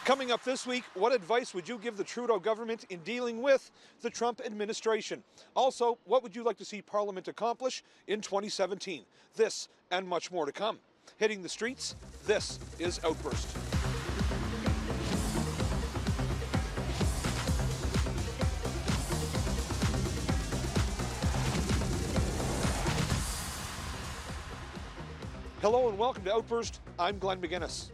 Coming up this week, what advice would you give the Trudeau government in dealing with the Trump administration? Also, what would you like to see Parliament accomplish in 2017? This and much more to come. Hitting the streets, this is Outburst. Hello and welcome to Outburst. I'm Glenn McGuinness.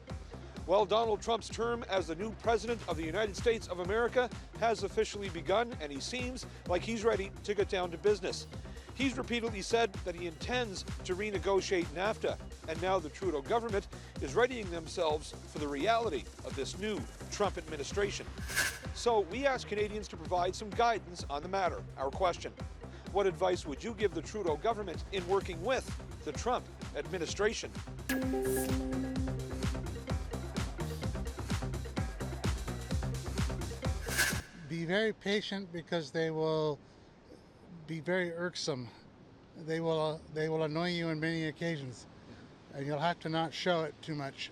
Well, Donald Trump's term as the new president of the United States of America has officially begun, and he seems like he's ready to get down to business. He's repeatedly said that he intends to renegotiate NAFTA, and now the Trudeau government is readying themselves for the reality of this new Trump administration. So we asked Canadians to provide some guidance on the matter. Our question: what advice would you give the Trudeau government in working with the Trump administration? Be very patient because they will be very irksome. They will annoy you on many occasions, and you'll have to not show it too much.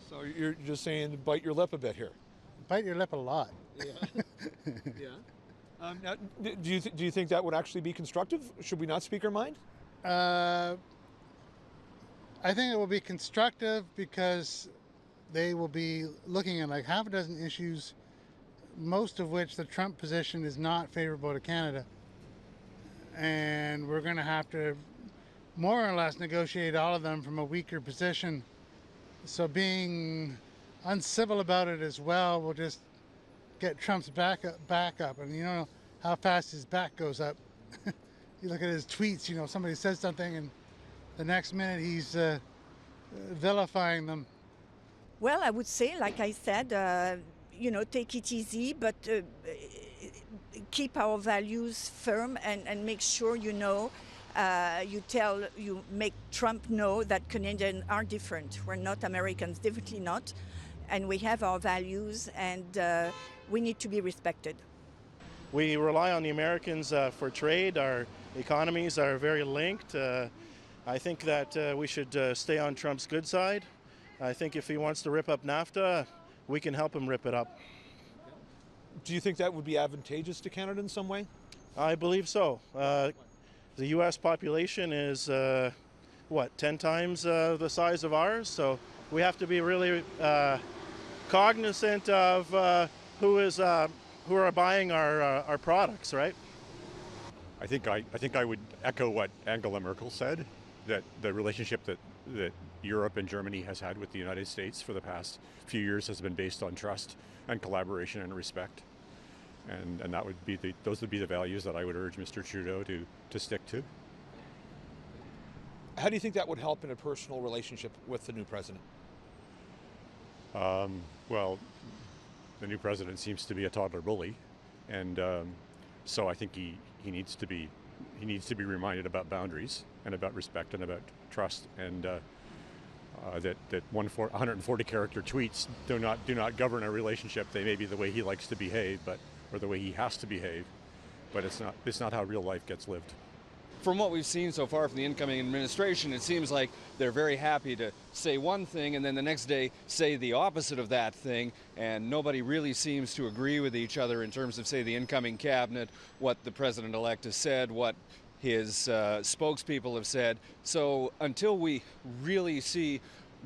So you're just saying bite your lip a bit here. Bite your lip a lot. Yeah. Yeah. Now, do you think that would actually be constructive? Should we not speak our mind? I think it will be constructive because they will be looking at like half a dozen issues, most of which the Trump position is not favorable to Canada. And we're going to have to more or less negotiate all of them from a weaker position. So being uncivil about it as well will just get Trump's back up. And you know how fast his back goes up. You look at his tweets, you know, somebody says something and the next minute he's vilifying them. Well, I would say, like I said, take it easy, but keep our values firm and make sure you make Trump know that Canadians are different. We're not Americans, definitely not. And we have our values and we need to be respected. We rely on the Americans for trade. Our economies are very linked. I think that we should stay on Trump's good side. I think if he wants to rip up NAFTA, we can help him rip it up. Do you think that would be advantageous to Canada in some way? I believe so. The U.S. population is, 10 times the size of ours? So we have to be really cognizant of who are buying our products, right? I think I would echo what Angela Merkel said, that the relationship that Europe and Germany has had with the United States for the past few years has been based on trust and collaboration and respect. And those would be the values that I would urge Mr. Trudeau to stick to. How do you think that would help in a personal relationship with the new president? Well, the new president seems to be a toddler bully, and so I think he needs to be reminded about boundaries and about respect and about trust, and that 140 character tweets do not govern a relationship. They may be the way he likes to behave, or the way he has to behave, but it's not how real life gets lived. From what we've seen so far from the incoming administration, it seems like they're very happy to say one thing and then the next day say the opposite of that thing, and nobody really seems to agree with each other in terms of, say, the incoming cabinet, what the president-elect has said, what his spokespeople have said. So until we really see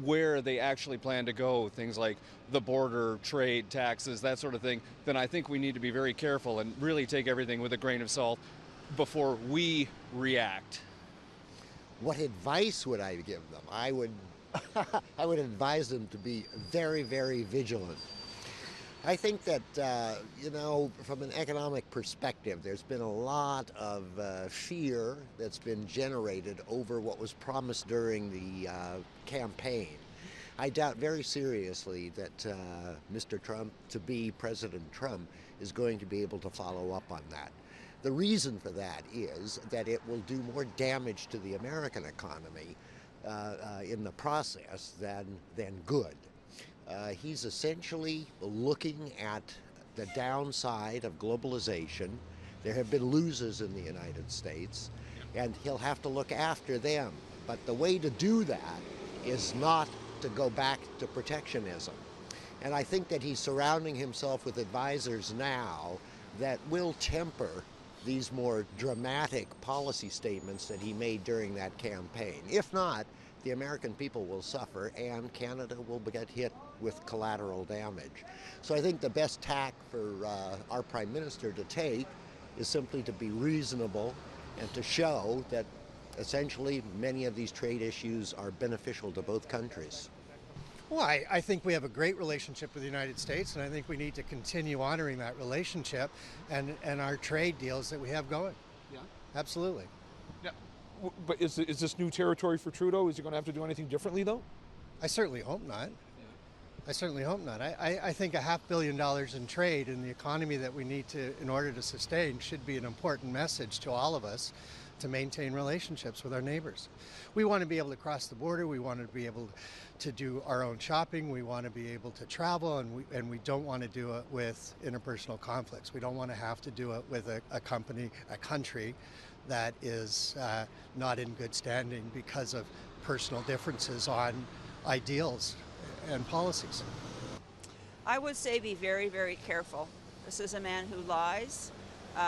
where they actually plan to go, things like the border, trade, taxes, that sort of thing, then I think we need to be very careful and really take everything with a grain of salt before we react. What advice would I give them? I would advise them to be very, very vigilant. I think that, from an economic perspective, there's been a lot of fear that's been generated over what was promised during the campaign. I doubt very seriously that Mr. Trump, to be President Trump, is going to be able to follow up on that. The reason for that is that it will do more damage to the American economy in the process than good. He's essentially looking at the downside of globalization. There have been losers in the United States, and he'll have to look after them. But the way to do that is not to go back to protectionism. And I think that he's surrounding himself with advisors now that will temper these more dramatic policy statements that he made during that campaign. If not, the American people will suffer and Canada will get hit with collateral damage. So I think the best tack for our Prime Minister to take is simply to be reasonable and to show that essentially many of these trade issues are beneficial to both countries. Well, I think we have a great relationship with the United States, and I think we need to continue honoring that relationship and our trade deals that we have going. Yeah. Absolutely. Yeah. But is this new territory for Trudeau? Is he going to have to do anything differently, though? I certainly hope not. I certainly hope not. I think $500 million in trade in the economy that we need to, in order to sustain, should be an important message to all of us to maintain relationships with our neighbors. We want to be able to cross the border. We want to be able to do our own shopping. We want to be able to travel, and we don't want to do it with interpersonal conflicts. We don't want to have to do it with a country that is not in good standing because of personal differences on ideals and policies. I would say be very, very careful. This is a man who lies.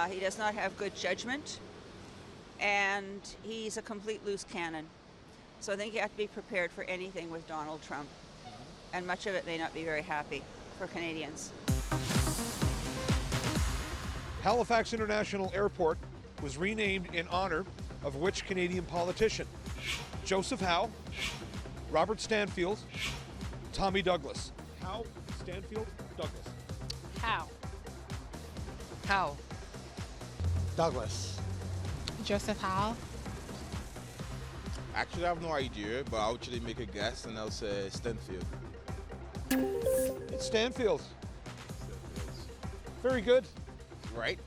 He does not have good judgment, and he's a complete loose cannon. So I think you have to be prepared for anything with Donald Trump, and much of it may not be very happy for Canadians. Halifax International Airport was renamed in honor of which Canadian politician? Joseph Howe, Robert Stanfield, Tommy Douglas. Howe, Stanfield, Douglas. How? How? Douglas. Joseph Howe. Actually, I have no idea, but I'll actually make a guess and I'll say Stanfield. It's Stanfield. Very good. Right?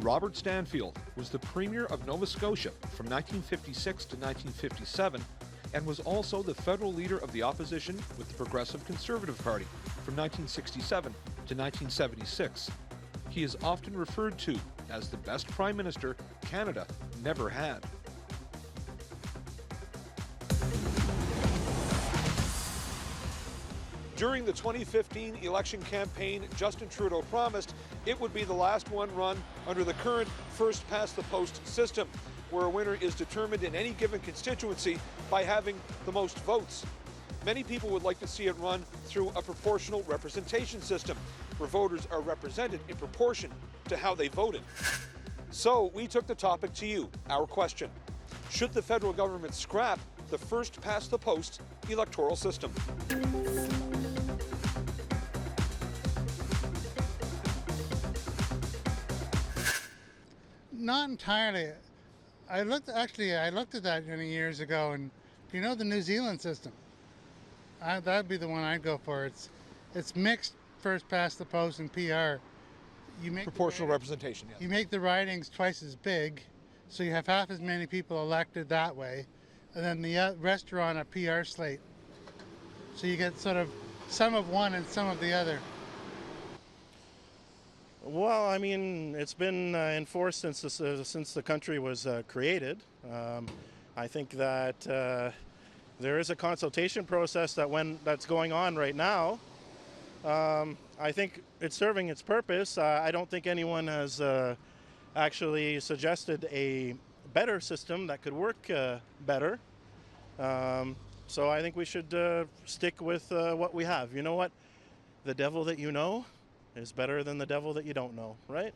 Robert Stanfield was the Premier of Nova Scotia from 1956 to 1957 and was also the federal leader of the opposition with the Progressive Conservative Party from 1967 to 1976. He is often referred to as the best Prime Minister Canada never had. During the 2015 election campaign, Justin Trudeau promised it would be the last one run under the current first-past-the-post system, where a winner is determined in any given constituency by having the most votes. Many people would like to see it run through a proportional representation system, where voters are represented in proportion to how they voted. So we took the topic to you, our question. Should the federal government scrap the first-past-the-post electoral system? Not entirely. I looked at that many years ago, and do you know the New Zealand system? That'd be the one I'd go for. It's mixed first past the post and PR. You make proportional representation. Yes. You make the ridings twice as big, so you have half as many people elected that way, and then the rest are on a PR slate. So you get sort of some of one and some of the other. Well, I mean, it's been enforced since the country was created. I think that there is a consultation process that's going on right now. I think it's serving its purpose. I don't think anyone has actually suggested a better system that could work better. So I think we should stick with what we have. You know what? The devil that you know is better than the devil that you don't know, right?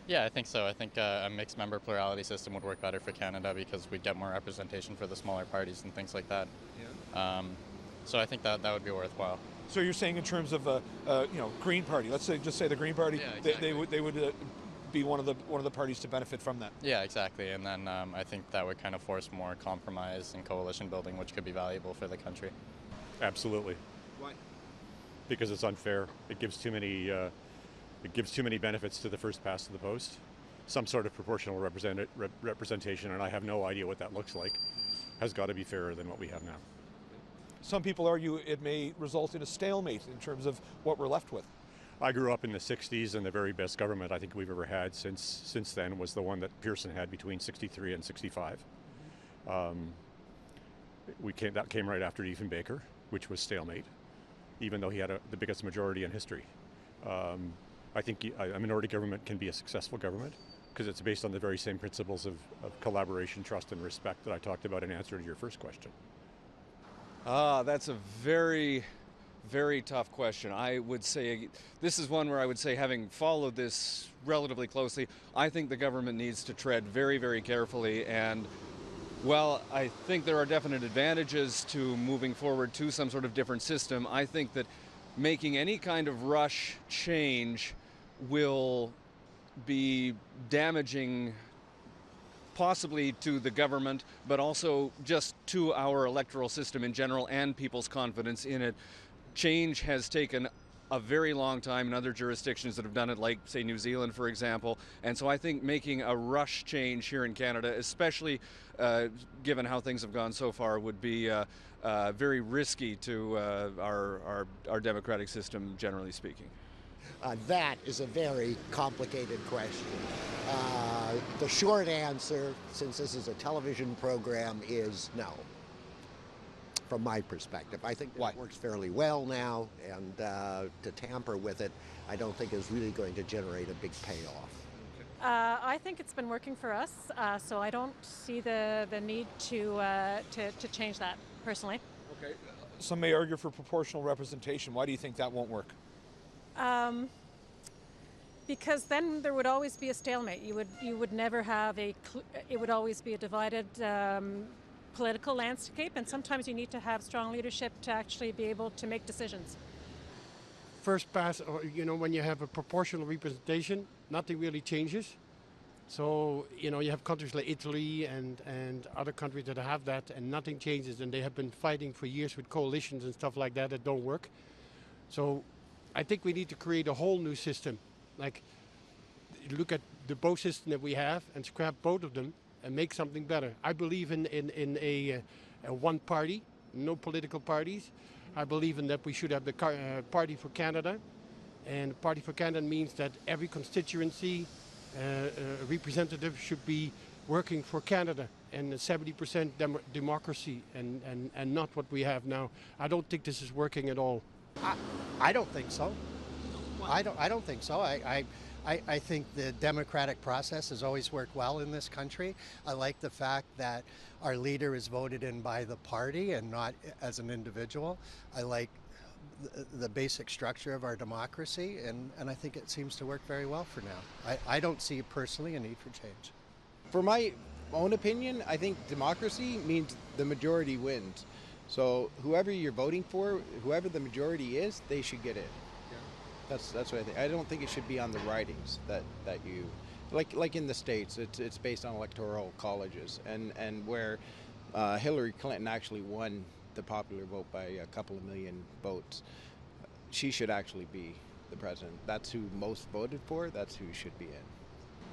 Yeah, I think so. I think a mixed member plurality system would work better for Canada because we'd get more representation for the smaller parties and things like that. Yeah. So I think that would be worthwhile. So you're saying in terms of Green Party, let's just say the Green Party, yeah, exactly. they would be one of the parties to benefit from that. Yeah, exactly. And then I think that would kind of force more compromise and coalition building, which could be valuable for the country. Absolutely. Why? Because it's unfair. It gives too many benefits to the first past to the post. Some sort of proportional representation, and I have no idea what that looks like, has got to be fairer than what we have now. Some people argue it may result in a stalemate in terms of what we're left with. I grew up in the 60s, and the very best government I think we've ever had since then was the one that Pearson had between 63 and 65. That came right after Diefenbaker, which was stalemate, even though he had the biggest majority in history. I think a minority government can be a successful government because it's based on the very same principles of collaboration, trust, and respect that I talked about in answer to your first question. That's a very, very tough question. I would say this is one where I would say, having followed this relatively closely, I think the government needs to tread very, very carefully. And while I think there are definite advantages to moving forward to some sort of different system, I think that making any kind of rush change will be damaging, possibly to the government, but also just to our electoral system in general and people's confidence in it. Change has taken a very long time in other jurisdictions that have done it, like, say, New Zealand, for example. And so I think making a rush change here in Canada, especially given how things have gone so far, would be very risky to our democratic system, generally speaking. That is a very complicated question. The short answer, since this is a television program, is no. From my perspective, I think it works fairly well now, and to tamper with it, I don't think is really going to generate a big payoff. I think it's been working for us, so I don't see the need to change that personally. Okay. Some may argue for proportional representation. Why do you think that won't work? Because then there would always be a stalemate. You would never have it would always be a divided political landscape, and sometimes you need to have strong leadership to actually be able to make decisions. First pass, when you have a proportional representation, nothing really changes. So, you have countries like Italy and other countries that have that, and nothing changes, and they have been fighting for years with coalitions and stuff like that don't work. So I think we need to create a whole new system. Like, look at the both system that we have and scrap both of them and make something better. I believe in a one party, no political parties. I believe in that we should have the Party for Canada, and Party for Canada means that every constituency representative should be working for Canada, and 70% democracy, and not what we have now. I don't think this is working at all. I don't think so. I don't think so. I think the democratic process has always worked well in this country. I like the fact that our leader is voted in by the party and not as an individual. I like the basic structure of our democracy, and I think it seems to work very well for now. I don't see personally a need for change. For my own opinion, I think democracy means the majority wins. So whoever you're voting for, whoever the majority is, they should get in. That's what I think. I don't think it should be on the ridings that you, like in the States, it's based on electoral colleges, and where Hillary Clinton actually won the popular vote by a couple of million votes. She should actually be the president. That's who most voted for. That's who should be in.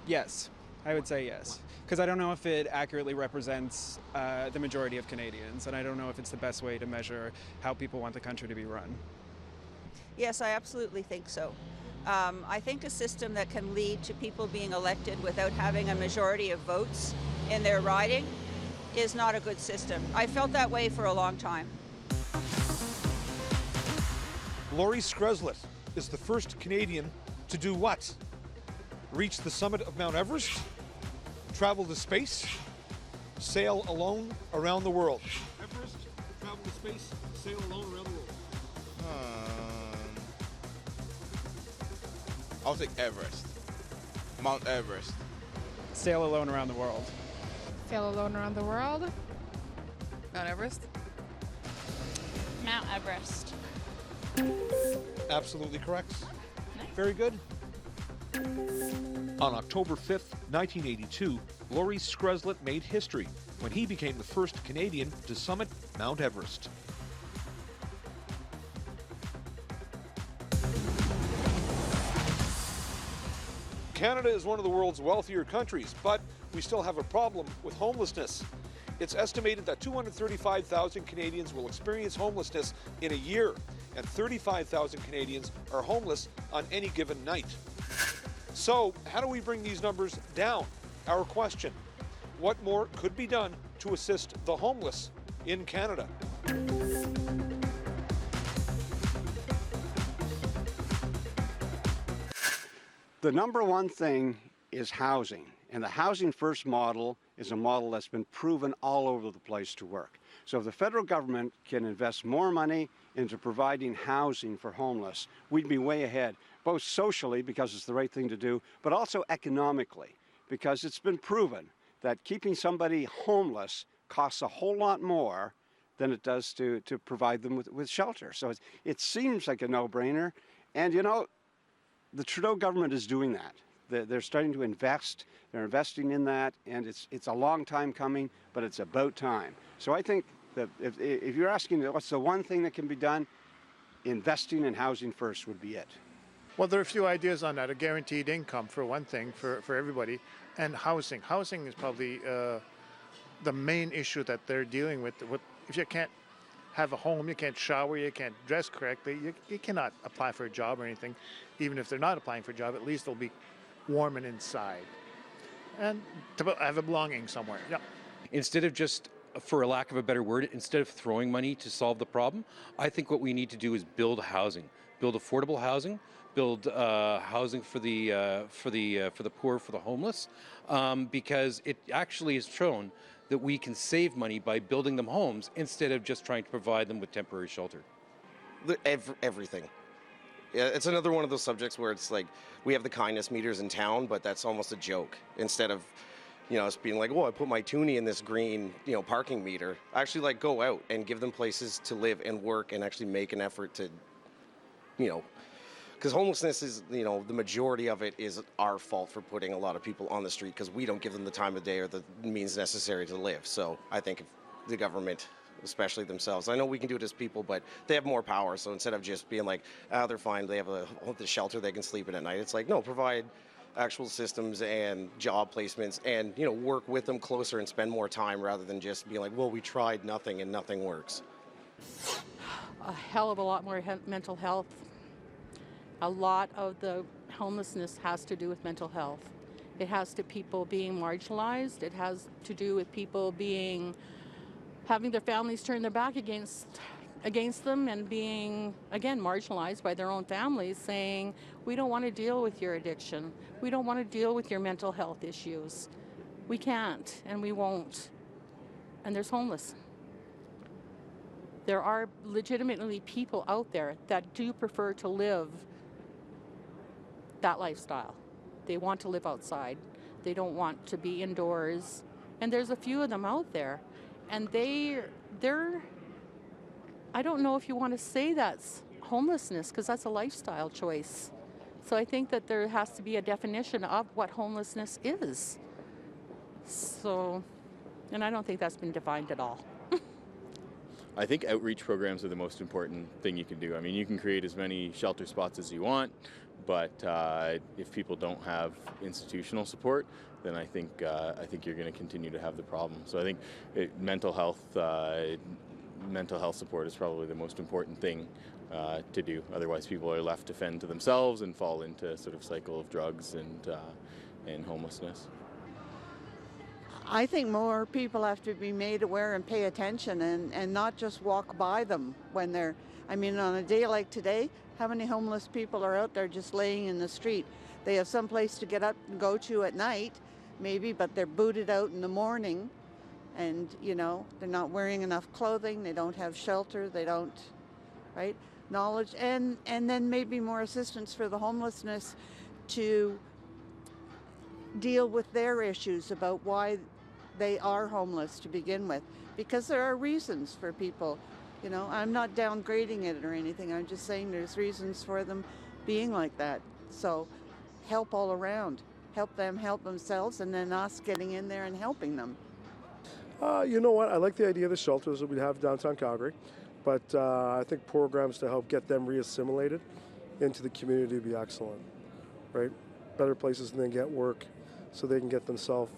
Yes, I would say yes, because I don't know if it accurately represents the majority of Canadians, and I don't know if it's the best way to measure how people want the country to be run. Yes, I absolutely think so. I think a system that can lead to people being elected without having a majority of votes in their riding is not a good system. I felt that way for a long time. Laurie Skreslet is the first Canadian to do what? Reach the summit of Mount Everest? Travel to space? Sail alone around the world? Everest, travel to space, sail alone around the world. I'll take Everest. Mount Everest. Sail alone around the world. Sail alone around the world. Mount Everest. Mount Everest. Absolutely correct. Very good. On October 5th, 1982, Laurie Skreslet made history when he became the first Canadian to summit Mount Everest. Canada is one of the world's wealthier countries, but we still have a problem with homelessness. It's estimated that 235,000 Canadians will experience homelessness in a year, and 35,000 Canadians are homeless on any given night. So, how do we bring these numbers down? Our question: what more could be done to assist the homeless in Canada? The number one thing is housing, and the housing first model is a model that's been proven all over the place to work. So if the federal government can invest more money into providing housing for homeless, we'd be way ahead, both socially because it's the right thing to do, but also economically, because it's been proven that keeping somebody homeless costs a whole lot more than it does to provide them with shelter. So it seems like a no-brainer. And you know, the Trudeau government is doing that. They're starting to invest. They're investing in that, and it's a long time coming, but it's about time. So I think that if you're asking what's the one thing that can be done, investing in housing first would be it. Well, there are a few ideas on that. A guaranteed income, for one thing, for everybody, and housing. Housing is probably the main issue that they're dealing with. If you can't have a home, you can't shower, you can't dress correctly, you cannot apply for a job or anything. Even if they're not applying for a job, at least they'll be warm and inside. And to have a belonging somewhere. Yeah. Instead of just, for a lack of a better word, instead of throwing money to solve the problem, I think what we need to do is build housing, build affordable housing, build housing for the poor, for the homeless, because it actually is shown that we can save money by building them homes instead of just trying to provide them with temporary shelter. Everything. Yeah, it's another one of those subjects where it's like we have the kindness meters in town, but that's almost a joke. Instead of, us being like, oh, I put my toonie in this green, parking meter. Actually, like, go out and give them places to live and work and actually make an effort to, because homelessness is, the majority of it is our fault for putting a lot of people on the street because we don't give them the time of day or the means necessary to live. So I think if the government, especially themselves, I know we can do it as people, but they have more power. So instead of just being like, they're fine, they have the shelter they can sleep in at night, it's like, no, provide actual systems and job placements and, work with them closer and spend more time rather than just being like, well, we tried nothing and nothing works. A hell of a lot more mental health. A lot of the homelessness has to do with mental health. It has to people being marginalized. It has to do with people having their families turn their back against them and being, again, marginalized by their own families, saying, we don't want to deal with your addiction. We don't want to deal with your mental health issues. We can't and we won't. And there's homeless. There are legitimately people out there that do prefer to live that lifestyle. They want to live outside. They don't want to be indoors. And there's a few of them out there. And they're, I don't know if you want to say that's homelessness, because that's a lifestyle choice. So I think that there has to be a definition of what homelessness is. So, and I don't think that's been defined at all. I think outreach programs are the most important thing you can do. I mean, you can create as many shelter spots as you want, but if people don't have institutional support, then I think you're going to continue to have the problem. So I think mental health support is probably the most important thing to do. Otherwise, people are left to fend to themselves and fall into sort of cycle of drugs and homelessness. I think more people have to be made aware and pay attention and not just walk by them when they're, on a day like today, how many homeless people are out there just laying in the street? They have some place to get up and go to at night, maybe, but they're booted out in the morning and, they're not wearing enough clothing, they don't have shelter, they don't, right? Knowledge, and then maybe more assistance for the homelessness to deal with their issues about why they are homeless to begin with, because there are reasons for people. I'm not downgrading it or anything. I'm just saying there's reasons for them being like that. So help all around. Help them help themselves, and then us getting in there and helping them. You know what? I like the idea of the shelters that we have downtown Calgary, but I think programs to help get them reassimilated into the community would be excellent, right? Better places than they get work so they can get themselves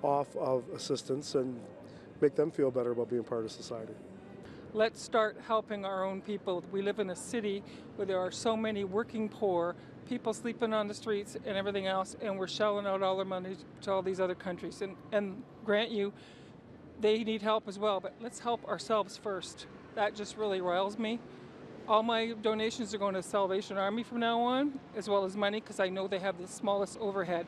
off of assistance and make them feel better about being part of society. Let's start helping our own people. We live in a city where there are so many working poor, people sleeping on the streets and everything else, and we're shelling out all their money to all these other countries. And grant you, they need help as well, but let's help ourselves first. That just really riles me. All my donations are going to Salvation Army from now on, as well as money, because I know they have the smallest overhead.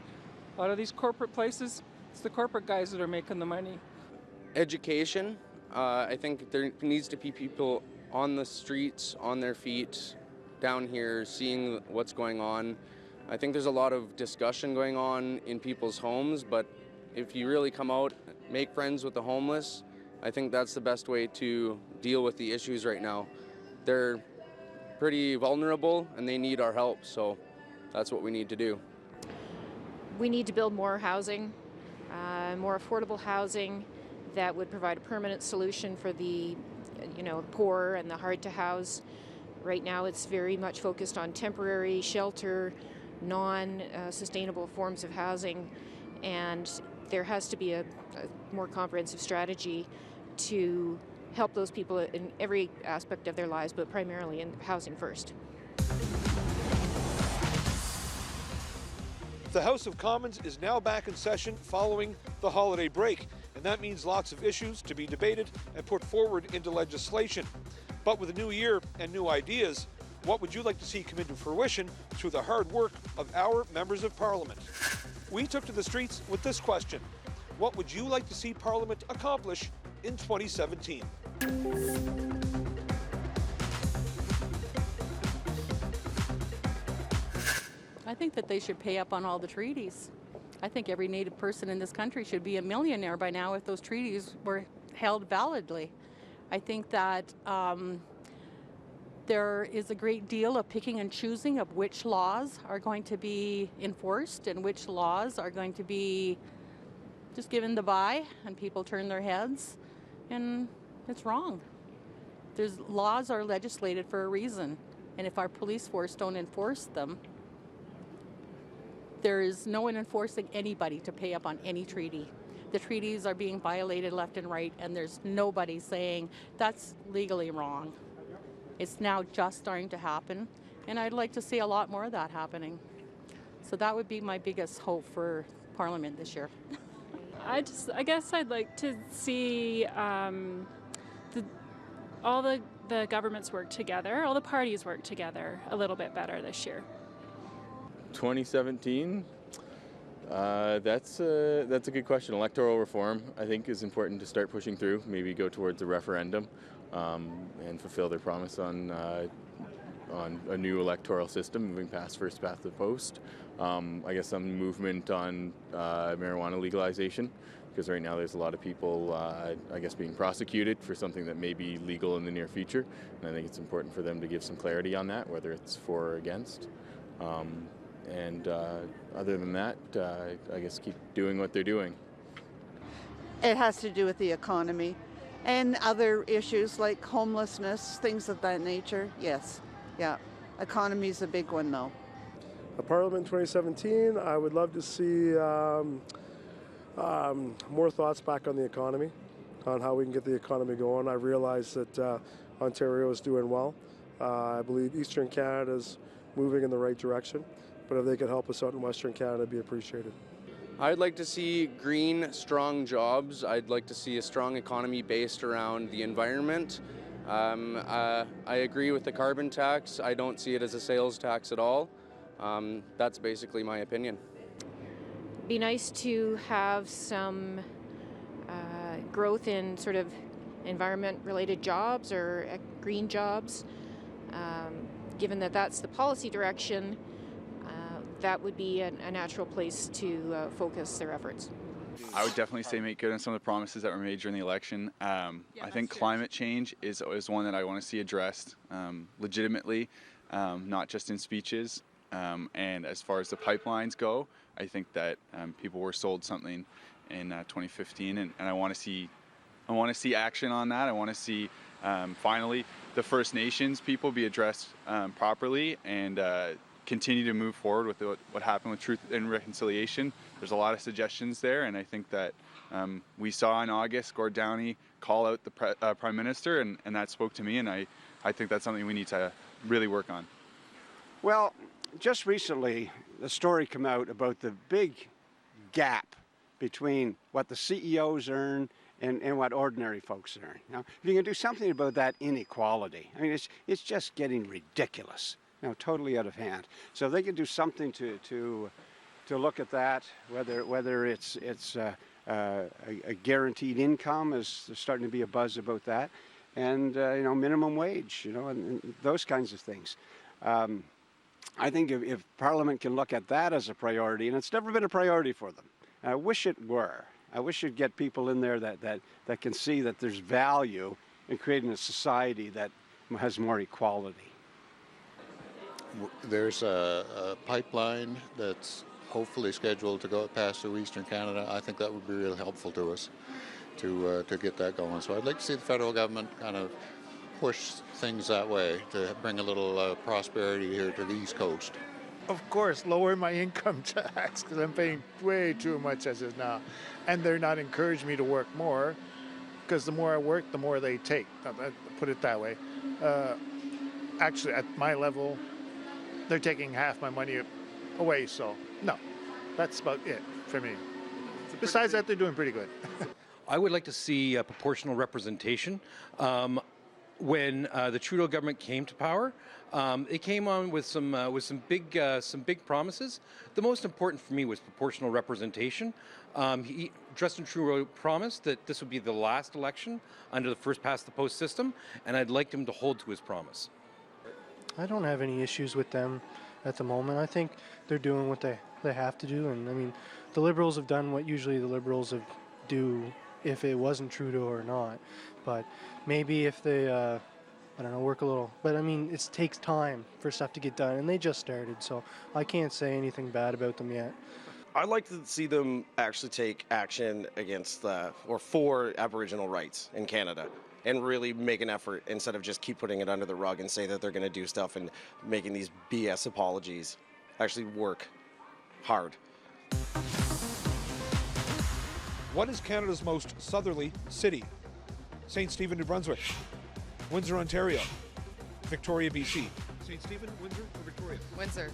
A lot of these corporate places, it's the corporate guys that are making the money. Education. I think there needs to be people on the streets, on their feet, down here, seeing what's going on. I think there's a lot of discussion going on in people's homes, but if you really come out, make friends with the homeless, I think that's the best way to deal with the issues right now. They're pretty vulnerable and they need our help, so that's what we need to do. We need to build more housing, more affordable housing that would provide a permanent solution for the poor and the hard to house. Right now it's very much focused on temporary shelter, non-sustainable forms of housing, and there has to be a more comprehensive strategy to help those people in every aspect of their lives, but primarily in housing first. The House of Commons is now back in session following the holiday break, and that means lots of issues to be debated and put forward into legislation. But with a new year and new ideas, what would you like to see come into fruition through the hard work of our members of Parliament? We took to the streets with this question: what would you like to see Parliament accomplish in 2017? I think that they should pay up on all the treaties. I think every Native person in this country should be a millionaire by now if those treaties were held validly. I think that there is a great deal of picking and choosing of which laws are going to be enforced and which laws are going to be just given the by, and people turn their heads, and it's wrong. Laws are legislated for a reason, and if our police force don't enforce them, there is no one enforcing anybody to pay up on any treaty. The treaties are being violated left and right, and there's nobody saying that's legally wrong. It's now just starting to happen, and I'd like to see a lot more of that happening. So that would be my biggest hope for Parliament this year. I guess I'd like to see all the governments work together, all the parties work together a little bit better this year. 2017, that's a good question. Electoral reform, I think, is important to start pushing through. Maybe go towards a referendum and fulfill their promise on a new electoral system, moving past first past the post. I guess some movement on marijuana legalization, because right now there's a lot of people, I guess, being prosecuted for something that may be legal in the near future. And I think it's important for them to give some clarity on that, whether it's for or against. And other than that, I guess keep doing what they're doing. It has to do with the economy and other issues like homelessness, things of that nature. Yes, yeah. Economy's a big one, though. Parliament 2017, I would love to see more thoughts back on the economy, on how we can get the economy going. I realize that Ontario is doing well. I believe Eastern Canada is moving in the right direction. But if they could help us out in Western Canada, it'd be appreciated. I'd like to see green, strong jobs. I'd like to see a strong economy based around the environment. I agree with the carbon tax. I don't see it as a sales tax at all. That's basically my opinion. It'd be nice to have some growth in sort of environment-related jobs or green jobs. Given that that's the policy direction, that would be a natural place to focus their efforts. I would definitely say make good on some of the promises that were made during the election. I think climate change is one that I want to see addressed legitimately, not just in speeches. And as far as the pipelines go, I think that people were sold something in 2015, and I want to see action on that. I want to see finally the First Nations people be addressed properly and continue to move forward with what happened with Truth and Reconciliation. There's a lot of suggestions there, and I think that we saw in August Gord Downie call out the Prime Minister, and that spoke to me, and I think that's something we need to really work on. Well, just recently, the story came out about the big gap between what the CEOs earn and what ordinary folks earn. Now, if you can do something about that inequality, I mean, it's just getting ridiculous, totally out of hand. So if they can do something to look at that, whether it's a guaranteed income, is there's starting to be a buzz about that, and minimum wage, and those kinds of things. I think if Parliament can look at that as a priority, and it's never been a priority for them. I wish it were. I wish you'd get people in there that can see that there's value in creating a society that has more equality. There's a pipeline that's hopefully scheduled to go past through Eastern Canada. I think that would be really helpful to us to get that going. So I'd like to see the federal government kind of push things that way to bring a little prosperity here to the East Coast. Of course, lower my income tax because I'm paying way too much as is now. And they're not encouraging me to work more because the more I work, the more they take. I'll put it that way. Actually, at my level, they're taking half my money away. So, no, that's about it for me. Besides that, they're doing pretty good. I would like to see proportional representation. When the Trudeau government came to power, it came on with some big promises. The most important for me was proportional representation. Justin Trudeau promised that this would be the last election under the first past the post system, and I'd like him to hold to his promise. I don't have any issues with them at the moment. I think they're doing what they have to do, and I mean, the Liberals have done what usually the Liberals have do if it wasn't Trudeau or not. But maybe if they, work a little. But I mean, it takes time for stuff to get done, and they just started, so I can't say anything bad about them yet. I'd like to see them actually take action against or for Aboriginal rights in Canada and really make an effort instead of just keep putting it under the rug and say that they're going to do stuff and making these BS apologies. Actually work hard. What is Canada's most southerly city? St. Stephen, New Brunswick. Windsor, Ontario. Victoria, BC. St. Stephen, Windsor, or Victoria? Windsor.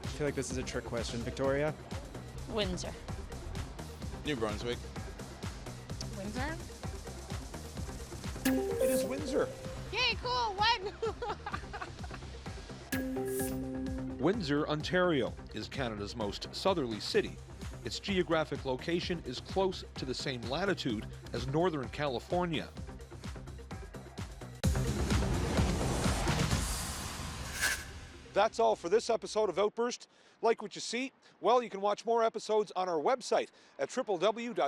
I feel like this is a trick question. Victoria? Windsor. New Brunswick. Windsor? It is Windsor. Yay, cool. What? Windsor, Ontario is Canada's most southerly city. Its geographic location is close to the same latitude as Northern California. That's all for this episode of Outburst. Like what you see? Well, you can watch more episodes on our website at www.cpac.ca,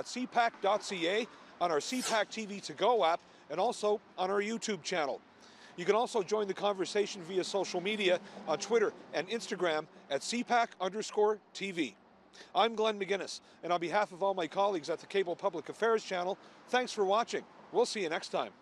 on our CPAC TV to go app, and also on our YouTube channel. You can also join the conversation via social media on Twitter and Instagram at CPAC_TV. I'm Glenn McGuinness, and on behalf of all my colleagues at the Cable Public Affairs channel, thanks for watching. We'll see you next time.